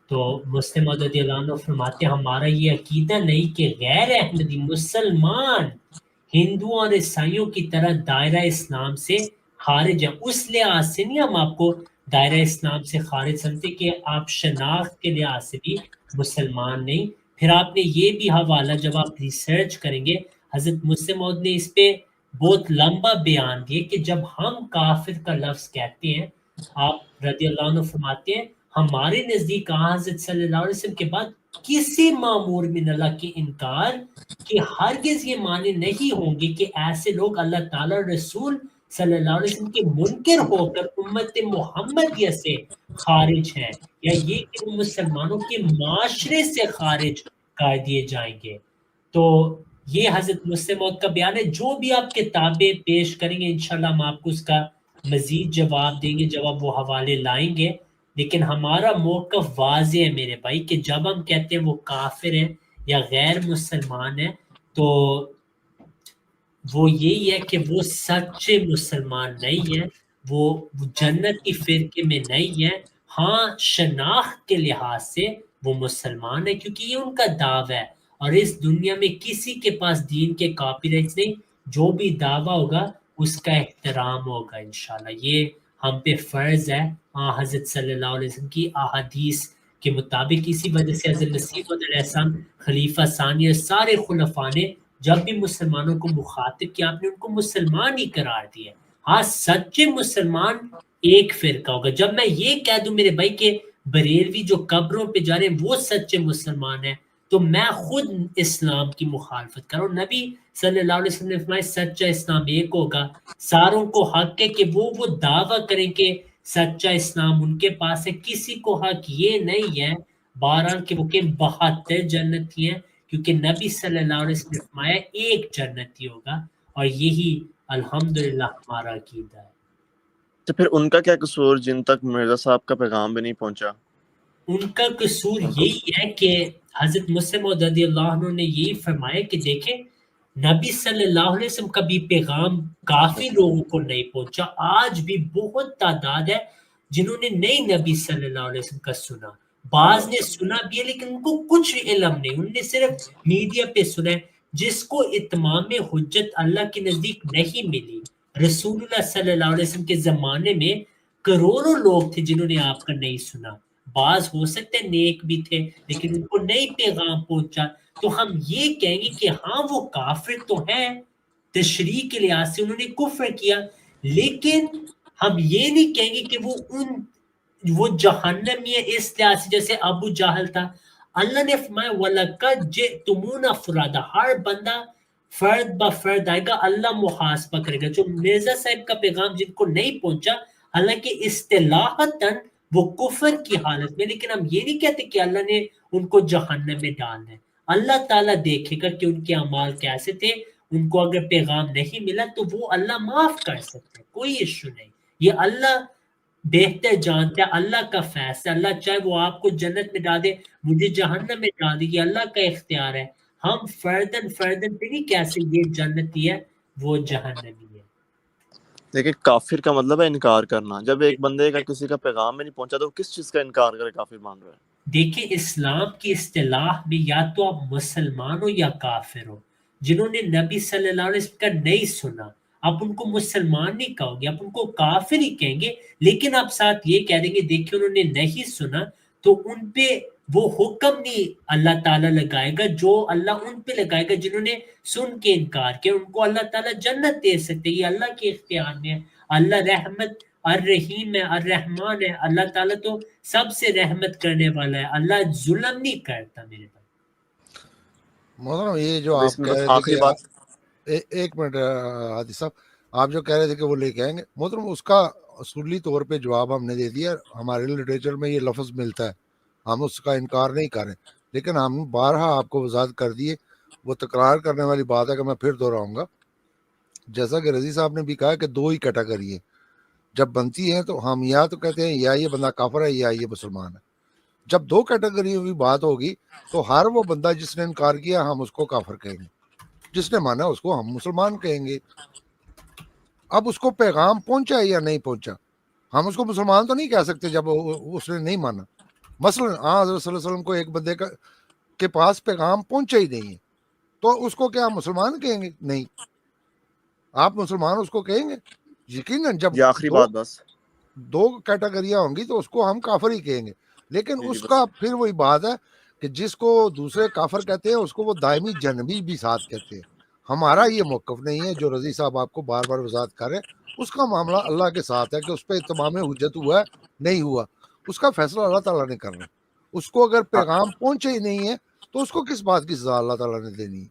تو مسلم موعود رضی اللہ عنہ فرماتے ہمارا یہ عقیدہ نہیں کہ غیر احمدی مسلمان ہندوؤں اور عیسائیوں کی طرح دائرہ اسلام سے خارج ہیں. اس لحاظ سے نہیں ہم آپ کو دائرہ اسلام سے خارج سمجھتے کہ آپ شناخت کے لحاظ سے بھی مسلمان نہیں. پھر آپ نے یہ بھی حوالہ جب آپ ریسرچ کریں گے, حضرت مسلم موعود نے اس پہ بہت لمبا بیان دیے کہ جب ہم کافر کا لفظ کہتے ہیں, آپ رضی اللہ عنہ فرماتے ہیں ہمارے نزدیک حضرت صلی اللہ علیہ وسلم کے بعد کسی معمور من اللہ کی انکار کہ ہرگز یہ معنی نہیں ہوں گے کہ ایسے لوگ اللہ تعالی رسول صلی اللہ علیہ وسلم کے منکر ہو کر امت محمدیہ سے خارج ہیں, یا یہ کہ وہ مسلمانوں کے معاشرے سے خارج کر دیے جائیں گے. تو یہ حضرت مسلم موعود کا بیان ہے. جو بھی آپ کتابیں پیش کریں گے انشاءاللہ ہم آپ کو اس کا مزید جواب دیں گے جب آپ وہ حوالے لائیں گے. لیکن ہمارا موقف واضح ہے میرے بھائی کہ جب ہم کہتے ہیں وہ کافر ہیں یا غیر مسلمان ہیں تو وہ یہی ہے کہ وہ سچے مسلمان نہیں ہیں, وہ جنتی فرقے میں نہیں ہیں. ہاں شناخت کے لحاظ سے وہ مسلمان ہے کیونکہ یہ ان کا دعویٰ ہے, اور اس دنیا میں کسی کے پاس دین کے کاپی رائٹس نہیں. جو بھی دعویٰ ہوگا اس کا احترام ہوگا انشاءاللہ. یہ ہم پہ فرض ہے حضرت صلی اللہ علیہ وسلم کی احادیث کے مطابق. اسی وجہ سے حضرت مسیح موعود علیہ السلام خلیفہ ثانی اور سارے خلفاء نے جب بھی مسلمانوں کو مخاطب کیا آپ نے ان کو مسلمان ہی قرار دیا. ہاں سچے مسلمان ایک فرقہ ہوگا. جب میں یہ کہہ دوں میرے بھائی کہ بریلوی جو قبروں پہ جا رہے ہیں وہ سچے مسلمان ہیں تو میں خود اسلام کی مخالفت کروں. نبی صلی اللہ علیہ وسلم نے فرمایا سچا اسلام ایک ہوگا. ساروں کو حق ہے کہ وہ دعویٰ کریں کہ سچا اسلام ان کے پاس ہے. کسی کو حق یہ نہیں ہے بہرحال کہ وہ کہ 72 جنتی ہیں کیونکہ نبی صلی اللہ علیہ وسلم نے فرمایا ایک جنتی ہوگا اور یہی الحمدللہ ہمارا عقیدہ ہے. تو پھر ان کا کیا قصور جن تک مرزا صاحب کا پیغام بھی نہیں پہنچا؟ ان کا قصور یہی ہے کہ حضرت مسلم موعود رضی اللہ عنہ نے یہی فرمایا کہ دیکھیں نبی صلی اللہ علیہ وسلم کا بھی پیغام کافی لوگوں کو نہیں پہنچا. آج بھی بہت تعداد ہے جنہوں نے نہیں نبی صلی اللہ علیہ وسلم کا سنا. بعض نے سنا بھی ہے لیکن ان کو کچھ علم نہیں, انہوں نے صرف میڈیا پہ سنا ہے. جس کو اتمام حجت اللہ کے نزدیک نہیں ملی, رسول اللہ صلی اللہ علیہ وسلم کے زمانے میں کروڑوں لوگ تھے جنہوں نے آپ کا نہیں سنا. بعض ہو سکتے نیک بھی تھے لیکن ان کو نہیں پیغام پہنچا. تو ہم یہ کہیں گے کہ ہاں وہ کافر تو ہیں, تشریح کے لحاظ سے انہوں نے کفر کیا, لیکن ہم یہ نہیں کہیں گے کہ وہ جہنمی ہے اس لحاظ سے جیسے ابو جہل تھا. اللہ نے فرمایا وَلَقَدْ جِئْتُمُونَا فُرَادًا, ہر بندہ فرد بفرد آئے گا, اللہ محاسبہ کرے گا. جو مرزا صاحب کا پیغام جن کو نہیں پہنچا حالانکہ اصطلاحاً وہ کفر کی حالت میں, لیکن ہم یہ نہیں کہتے کہ اللہ نے ان کو جہنم میں ڈالنا ہے. اللہ تعالیٰ دیکھے گا کہ ان کے اعمال کیسے تھے. ان کو اگر پیغام نہیں ملا تو وہ اللہ معاف کر سکتے, کوئی ایشو نہیں. یہ اللہ بہتر جانتا ہے, اللہ کا فیصلہ. اللہ چاہے وہ آپ کو جنت میں ڈال دے, مجھے جہنم میں ڈال دے, یہ اللہ کا اختیار ہے. ہم فردن پہ نہیں کیسے یہ جنتی ہے وہ جہنمی ہے. دیکھیں کافر کا مطلب ہے انکار کرنا. جب ایک بندے کا کسی کا پیغام میں نہیں پہنچا تو وہ کس چیز کا انکار کرے کافر مان رہا ہے؟ دیکھیں اسلام کی اصطلاح میں یا تو آپ مسلمان ہو یا کافر ہو. جنہوں نے نبی صلی اللہ علیہ وسلم کا نہیں سنا آپ ان کو مسلمان نہیں کہو گے, آپ ان کو کافر ہی کہیں گے. لیکن آپ ساتھ یہ کہہ دیں گے دیکھیں انہوں نے نہیں سنا تو ان پہ وہ حکم نہیں اللہ تعالیٰ لگائے گا جو اللہ ان پہ لگائے گا جنہوں نے سن کے انکار کیا. ان کو اللہ تعالیٰ جنت دے سکتے, یہ اللہ کے اختیار میں ہے. اللہ رحمت الرحیم ہے, الرحمن ہے. اللہ تعالیٰ تو سب سے رحمت کرنے والا ہے, اللہ ظلم نہیں کرتا میرے بھائی. محترم یہ جو آپ کہہ رہے تھے کہ ایک منٹ ہادی صاحب, آپ جو کہہ رہے تھے کہ وہ لے کے آئیں گے, محترم اس کا اصولی طور پہ جواب ہم نے دے دیا. ہمارے لٹریچر میں یہ لفظ ملتا ہے, ہم اس کا انکار نہیں کریں, لیکن ہم بارہا آپ کو وضاحت کر دیے. وہ تکرار کرنے والی بات ہے کہ میں پھر دہراؤں گا. جیسا کہ رضی صاحب نے بھی کہا کہ دو ہی کیٹیگری ہیں جب بنتی ہیں, تو ہم یا تو کہتے ہیں یا یہ بندہ کافر ہے یا یہ مسلمان ہے. جب دو کیٹیگریوں کی بات ہوگی تو ہر وہ بندہ جس نے انکار کیا ہم اس کو کافر کہیں گے, جس نے مانا اس کو ہم مسلمان کہیں گے. اب اس کو پیغام پہنچا یا نہیں پہنچا, ہم اس کو مسلمان تو نہیں کہہ سکتے جب اس نے نہیں مانا. مثلا حضرت صلی اللہ علیہ وسلم کو ایک بندے کے پاس پیغام پہنچا ہی نہیں ہے تو اس کو کیا مسلمان کہیں گے؟ نہیں, آپ مسلمان اس کو کہیں گے یقیناً. جب آخری بات بس دو کیٹیگریاں ہوں گی تو اس کو ہم کافر ہی کہیں گے. لیکن اس کا پھر وہی بات ہے کہ جس کو دوسرے کافر کہتے ہیں اس کو وہ دائمی جنبی بھی ساتھ کہتے ہیں. ہمارا یہ موقف نہیں ہے جو رضی صاحب آپ کو بار بار وضاحت کر رہے ہیں. اس کا معاملہ اللہ کے ساتھ ہے کہ اس پہ اتمام حجت ہوا ہے نہیں ہوا, اس کا فیصلہ اللہ تعالیٰ نے کرنا. اس کو اگر پیغام پہنچے ہی نہیں ہے تو اس کو کس بات کی سزا اللہ تعالیٰ نے دینی ہے.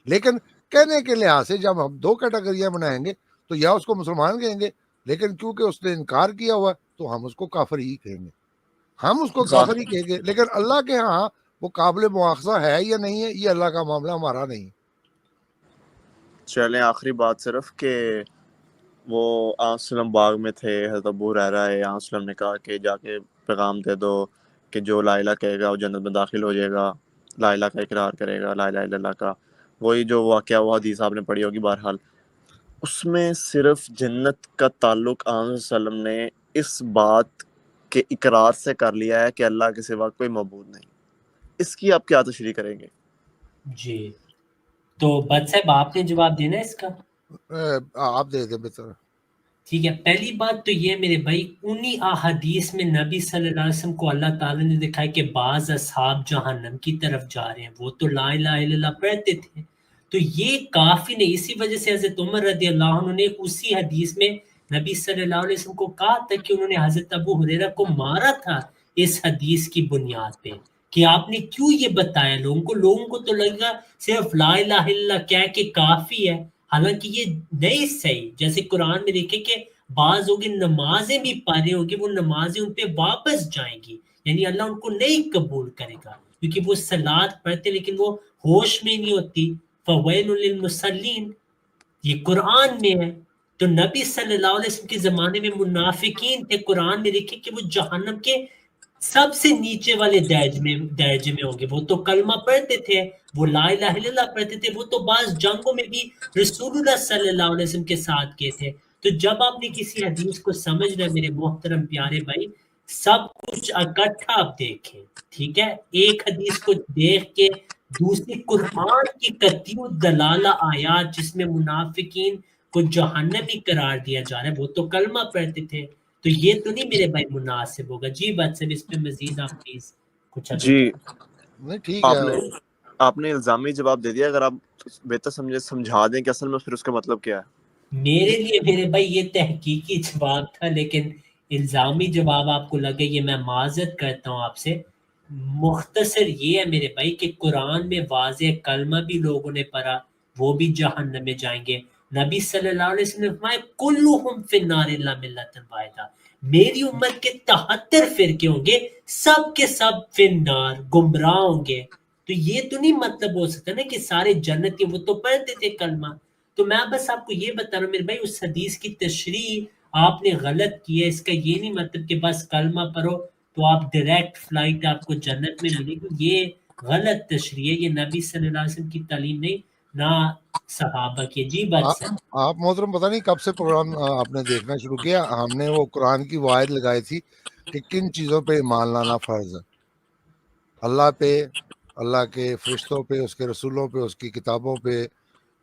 لیکن کہنے کے لحاظ سے جب ہم دو کیٹیگریاں بنائیں گے تو یا اس کو مسلمان کہیں گے, لیکن کیونکہ اس نے انکار کیا ہوا تو ہم اس کو کافر ہی کہیں گے. ہم اس کو کافر ہی کہیں گے, لیکن اللہ کے ہاں وہ قابل مواخذہ ہے یا نہیں ہے یہ اللہ کا معاملہ, ہمارا نہیں. چلیں آخری بات صرف کہ وہ آنسلم باغ میں تھے, حضرت ابو ہریرہ ہے, آنسلم نے کہا کہ جا کے پیغام دے دو کہ جو لا الہ کہے گا وہ جنت میں داخل ہو جائے گا, لا الہ کا اقرار کرے گا, لا الہ الا اللہ کا. وہی جو واقعہ وہ حدیث آپ نے پڑھی ہوگی بہرحال, اس میں صرف جنت کا تعلق آن وسلم نے اس بات کے اقرار سے کر لیا ہے کہ اللہ کے سوا کوئی معبود نہیں. اس کی آپ کیا تشریح کریں گے؟ جی تو بٹ صاحب آپ نے جواب دینا ہے اس کا؟ آپ دے دیں بہتر. ٹھیک ہے، پہلی بات تو یہ میرے بھائی، انہی احادیث میں نبی صلی اللہ علیہ وسلم کو اللہ تعالیٰ نے دکھایا کہ بعض اصحاب جہنم کی طرف جا رہے ہیں، وہ تو لا الہ الا اللہ پڑھتے تھے، تو یہ کافی نہیں. اسی وجہ سے حضرت عمر رضی اللہ عنہ نے اسی حدیث میں نبی صلی اللہ علیہ وسلم کو کہا تھا کہ انہوں نے حضرت ابو ہریرہ کو مارا تھا اس حدیث کی بنیاد پہ کہ آپ نے کیوں یہ بتایا لوگوں کو تو لگا صرف لا الہ الا اللہ کہہ کے کافی ہے، حالانکہ یہ نہیں صحیح. جیسے قرآن میں دیکھیں کہ بعض ہوگے نمازیں بھی پڑھ رہے ہوں گے، وہ نمازیں ان پہ واپس جائیں گی، یعنی اللہ ان کو نہیں قبول کرے گا کیونکہ وہ صلات پڑھتے لیکن وہ ہوش میں نہیں ہوتی. فویل للمصلین، یہ قرآن میں ہے. تو نبی صلی اللہ علیہ وسلم کے زمانے میں منافقین تھے، قرآن میں دیکھیں کہ وہ جہنم کے سب سے نیچے والے درجے میں ہوں گے. وہ تو کلمہ پڑھتے تھے، وہ لا الہ الا اللہ پڑھتے تھے، وہ تو بعض جنگوں میں بھی رسول اللہ صلی اللہ علیہ وسلم کے ساتھ کیے تھے. تو جب آپ نے کسی حدیث کو سمجھنا ہے میرے محترم پیارے بھائی، سب کچھ اکٹھا آپ دیکھیں، ٹھیک ہے؟ ایک حدیث کو دیکھ کے دوسری قرآن کی کتیو دلالہ آیات جس میں منافقین کو جہنمی قرار دیا جا رہا ہے، وہ تو کلمہ پڑھتے تھے. تو یہ تو نہیں میرے بھائی مناسب ہوگا. جی بات سے اس پہ مزید آپ پلیز کچھ اگر جی نہیں ٹھیک ہے. آپ نے الزامی جواب دے دیا، اگر آپ بہتر سمجھا دیں کہ اصل میں پھر اس کا مطلب کیا ہے. میرے لیے میرے بھائی یہ تحقیقی جواب تھا، لیکن الزامی جواب آپ کو لگے یہ میں معذرت کرتا ہوں آپ سے. مختصر یہ ہے میرے بھائی کہ قرآن میں واضح کلمہ بھی لوگوں نے پڑھا، وہ بھی جہنم میں جائیں گے. نبی صلی اللہ علیہ وسلم نے فرمایا کلہم فی النار الا ملۃ واحدہ، میری امت کے 73 فرقے ہوں گے، سب کے سب فی النار، گمراہ ہوں گے. تو یہ تو نہیں مطلب ہو سکتا نا کہ سارے جنتی، وہ تو پڑھتے تھے کلمہ. تو میں بس آپ کو یہ بتا رہا ہوں میرے بھائی، اس حدیث کی تشریح آپ نے غلط کی ہے. اس کا یہ نہیں مطلب کہ بس کلمہ پڑھو تو آپ ڈائریکٹ فلائٹ آپ کو جنت میں ملے گی. یہ غلط تشریح ہے، یہ نبی صلی اللہ علیہ وسلم کی تعلیم نہیں، نہ صحابہ کی. جی بات سے آپ محترم پتہ نہیں کب سے پروگرام آپ نے دیکھنا شروع کیا. ہم نے وہ قرآن کی وعید لگائی تھی کہ کن چیزوں پہ ایمان لانا فرض ہے. اللہ پہ، اللہ کے فرشتوں پہ، اس کے رسولوں پہ، اس کی کتابوں پہ،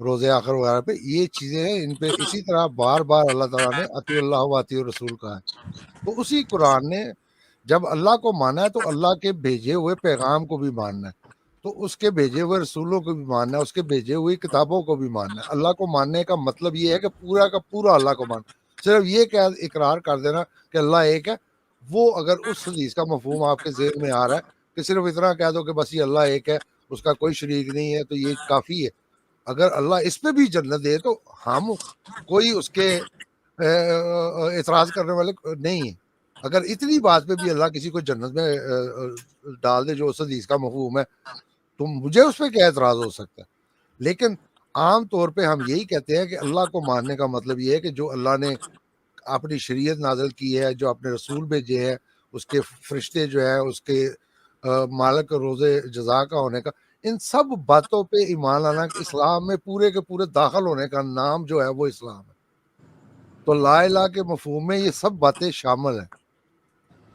روز آخر وغیرہ پہ. یہ چیزیں ہیں، ان پہ اسی طرح بار بار اللہ تعالیٰ نے اطیع اللہ و اطیع الرسول کہا ہے. تو اسی قرآن نے جب اللہ کو مانا ہے تو اللہ کے بھیجے ہوئے پیغام کو بھی ماننا ہے، تو اس کے بھیجے ہوئے رسولوں کو بھی ماننا ہے، اس کے بھیجے ہوئی کتابوں کو بھی ماننا ہے. اللہ کو ماننے کا مطلب یہ ہے کہ پورا کا پورا اللہ کو ماننا. صرف یہ اقرار کر دینا کہ اللہ ایک ہے، وہ اگر اس حدیث کا مفہوم آپ کے ذہن میں آ رہا ہے کہ صرف اتنا کہہ دو کہ بس یہ اللہ ایک ہے، اس کا کوئی شریک نہیں ہے، تو یہ کافی ہے. اگر اللہ اس پہ بھی جنت دے تو ہم کوئی اس کے اعتراض کرنے والے نہیں ہیں. اگر اتنی بات پہ بھی اللہ کسی کو جنت میں ڈال دے جو اس حدیث کا مفہوم ہے، تو مجھے اس پہ کیا اعتراض ہو سکتا ہے. لیکن عام طور پہ ہم یہی کہتے ہیں کہ اللہ کو ماننے کا مطلب یہ ہے کہ جو اللہ نے اپنی شریعت نازل کی ہے، جو اپنے رسول بھیجے ہیں، اس کے فرشتے جو ہیں، اس کے مالک روز جزا کا ہونے کا، ان سب باتوں پہ ایمان لانا، اسلام میں پورے کے پورے داخل ہونے کا نام جو ہے وہ اسلام ہے. تو لا الہ کے مفہوم میں یہ سب باتیں شامل ہیں.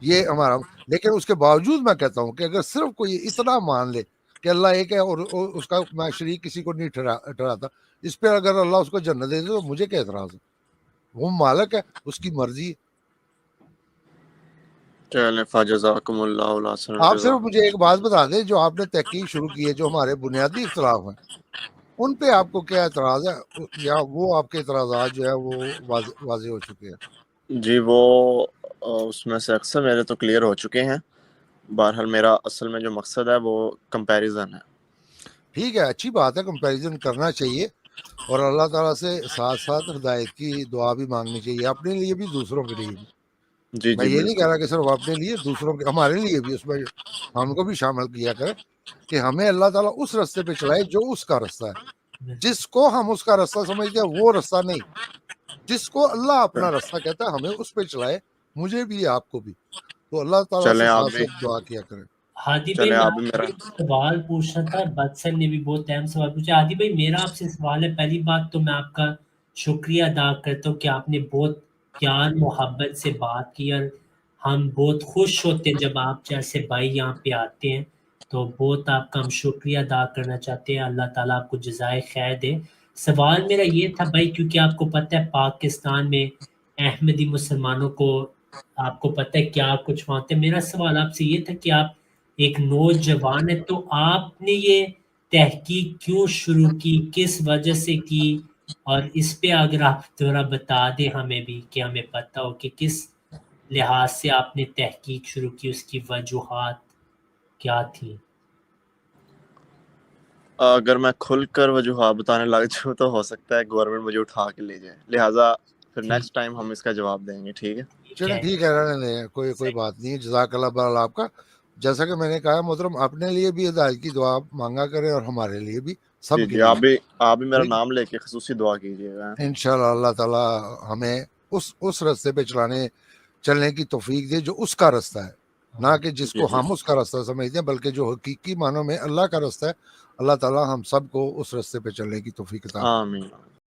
یہ ہمارا، لیکن اس کے باوجود میں کہتا ہوں کہ اگر صرف کوئی اتنا مان لے کہ اللہ ایک ہے اور اس کا میں شریک کسی کو نہیں ٹھہراتا، اس پہ اگر اللہ اس کو جنت دے دے تو مجھے کیا اعتراض ہے. وہ مالک ہے، اس کی مرضی ہے. فجزاکم اللہ احسن آپ الجزاء. صرف مجھے ایک بات بتا دیں، جو آپ نے تحقیق شروع کی ہے، جو ہمارے بنیادی اختلاف ہیں، ان پہ آپ کو کیا اعتراض ہے، یا وہ آپ کے اعتراضات جو ہے وہ واضح ہو چکے ہیں؟ جی وہ اس میں سے اکثر میرے تو کلیئر ہو چکے ہیں. بہرحال میرا اصل میں جو مقصد ہے وہ کمپیریزن ہے. ٹھیک ہے، اچھی بات ہے، کمپیریزن کرنا چاہیے، اور اللہ تعالیٰ سے ساتھ ساتھ ہدایت کی دعا بھی مانگنی چاہیے، اپنے لیے بھی دوسروں کے لیے بھی. جی میں جی یہ نہیں کہہ بالکل. رہا کہ صرف اپنے لیے، دوسروں کے، ہمارے لیے بھی، اس میں ہم کو بھی شامل کیا کریں کہ ہمیں اللہ تعالیٰ اس رستے پہ چلائے جو اس کا رستہ ہے. جس کو ہم اس کا رستہ سمجھتے ہیں وہ رستہ نہیں، جس کو اللہ اپنا رستہ کہتا ہے ہمیں اس پہ چلائے، مجھے بھی آپ کو بھی. تو اللہ تعالیٰ سے چلیں آپ ساتھ بھی ساتھ دعا کیا کریں. ہادی بھائی چلیں میں آپ آپ بھی سے میرا ایک سوال پوچھنا تھا، بدسن نے بھی بہت اہم سوال پوچھا. ہادی بھائی میرا آپ سے سوال ہے، پہلی بات تو میں آپ کا شکریہ ادا کرتا ہوں کہ آپ نے بہت پیار محبت سے بات کی، اور ہم بہت خوش ہوتے ہیں جب آپ جیسے بھائی یہاں پہ آتے ہیں. تو بہت آپ کا ہم شکریہ ادا کرنا چاہتے ہیں. اللہ تعالیٰ آپ کو جزائے خیر دے. سوال میرا یہ تھا بھائی، کیونکہ آپ کو پتہ ہے پاکستان میں احمدی مسلمانوں کو آپ کو پتہ ہے کیا کچھ مانتے ہیں. میرا سوال آپ سے یہ تھا کہ آپ ایک نوجوان ہے، تو آپ نے یہ تحقیق کیوں شروع کی، کس وجہ سے کی، اور اس پہ اگر آپ تھوڑا بتا دیں ہمیں بھی کہ ہمیں پتہ ہو کہ کس لحاظ سے آپ نے تحقیق شروع کی، اس کی وجوہات کیا تھی؟ اگر میں کھل کر وجوہات بتانے لگ جاؤں تو ہو سکتا ہے گورنمنٹ مجھے اٹھا کے لے جائے، لہٰذا پھر نیکسٹ ٹائم ہم اس کا جواب دیں گے. ٹھیک ہے. چلیں ٹھیک ہے، رہنے دیں، کوئی بات نہیں ہے. جزاک اللہ بہرحال آپ کا. جیسا کہ میں نے کہا محترم، اپنے لیے بھی ہدایت کی دعا مانگا کریں اور ہمارے لیے بھی، سب کے جی لیے. آپ بھی میرا نام لے کے خصوصی دعا کیجیے گا. انشاءاللہ اللہ تعالیٰ ہمیں اس رستے پہ چلنے کی توفیق دے جو اس کا رستہ ہے، نہ کہ جس کو ہم اس کا رستہ سمجھتے ہیں، بلکہ جو حقیقی معنوں میں اللہ کا رستہ ہے. اللہ تعالیٰ ہم سب کو اس رستے پہ چلنے کی توفیق عطا کرے. آمین.